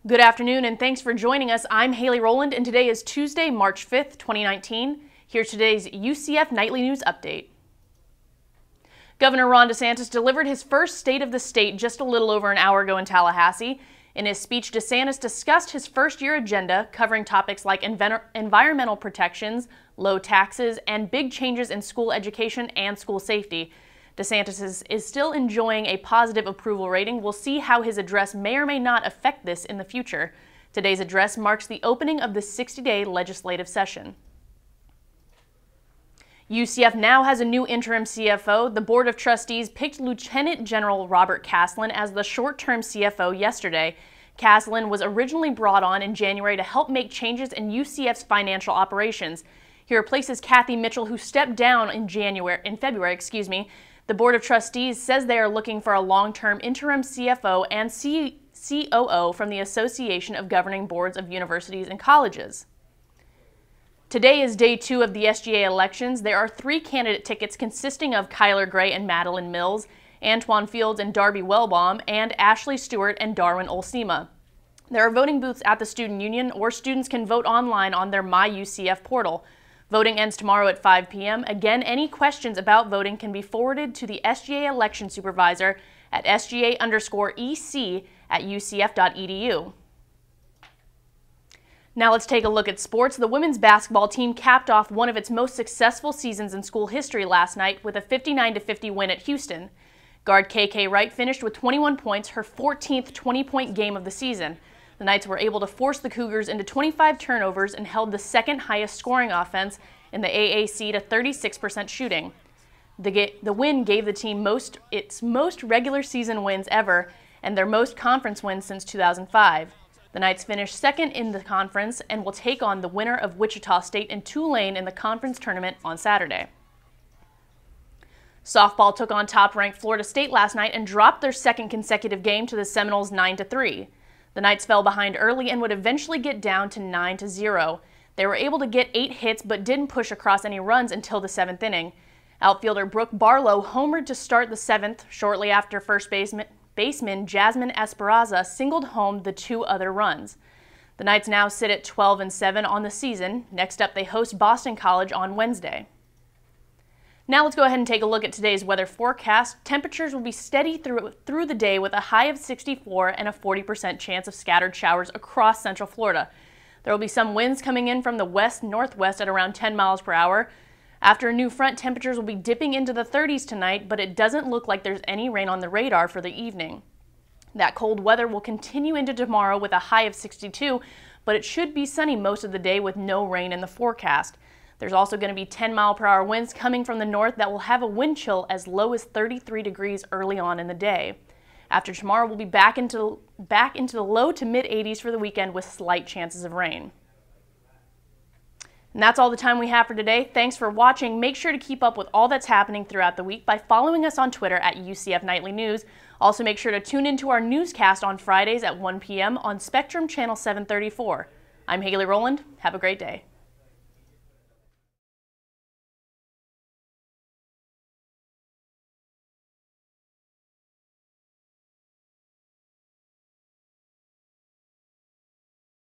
Good afternoon and thanks for joining us. I'm Haley Rowland and today is Tuesday, March 5th, 2019. Here's today's UCF Nightly News Update. Governor Ron DeSantis delivered his first State of the State just a little over an hour ago in Tallahassee. In his speech, DeSantis discussed his first-year agenda, covering topics like environmental protections, low taxes, and big changes in school education and school safety. DeSantis is still enjoying a positive approval rating. We'll see how his address may or may not affect this in the future. Today's address marks the opening of the 60-day legislative session. UCF now has a new interim CFO. The Board of Trustees picked Lieutenant General Robert Caslin as the short-term CFO yesterday. Caslin was originally brought on in January to help make changes in UCF's financial operations. He replaces Kathy Mitchell, who stepped down in February. The Board of Trustees says they are looking for a long-term interim CFO and COO from the Association of Governing Boards of Universities and Colleges. Today is day 2 of the SGA elections. There are 3 candidate tickets consisting of Kyler Gray and Madeline Mills, Antoine Fields and Darby Wellbaum, and Ashley Stewart and Darwin Olsema. There are voting booths at the Student Union, or students can vote online on their MyUCF portal. Voting ends tomorrow at 5 p.m. Again, any questions about voting can be forwarded to the SGA Election Supervisor at sga_ec@ucf.edu. Now let's take a look at sports. The women's basketball team capped off one of its most successful seasons in school history last night with a 59-50 win at Houston. Guard KK Wright finished with 21 points, her 14th 20-point game of the season. The Knights were able to force the Cougars into 25 turnovers and held the second highest scoring offense in the AAC to 36% shooting. The win gave the team its most regular season wins ever and their most conference wins since 2005. The Knights finished second in the conference and will take on the winner of Wichita State and Tulane in the conference tournament on Saturday. Softball took on top-ranked Florida State last night and dropped their second consecutive game to the Seminoles 9-3. The Knights fell behind early and would eventually get down to 9-0. They were able to get 8 hits but didn't push across any runs until the 7th inning. Outfielder Brooke Barlow homered to start the 7th shortly after first baseman Jasmine Esperanza singled home the 2 other runs. The Knights now sit at 12-7 on the season. Next up, they host Boston College on Wednesday. Now let's go ahead and take a look at today's weather forecast. Temperatures will be steady through the day with a high of 64 and a 40% chance of scattered showers across central Florida. There will be some winds coming in from the west-northwest at around 10 miles per hour. After a new front, temperatures will be dipping into the 30s tonight, but it doesn't look like there's any rain on the radar for the evening. That cold weather will continue into tomorrow with a high of 62, but it should be sunny most of the day with no rain in the forecast. There's also going to be 10-mile-per-hour winds coming from the north that will have a wind chill as low as 33 degrees early on in the day. After tomorrow, we'll be back into the low to mid-80s for the weekend with slight chances of rain. And that's all the time we have for today. Thanks for watching. Make sure to keep up with all that's happening throughout the week by following us on Twitter at UCF Nightly News. Also, make sure to tune into our newscast on Fridays at 1 p.m. on Spectrum Channel 734. I'm Haley Rowland. Have a great day.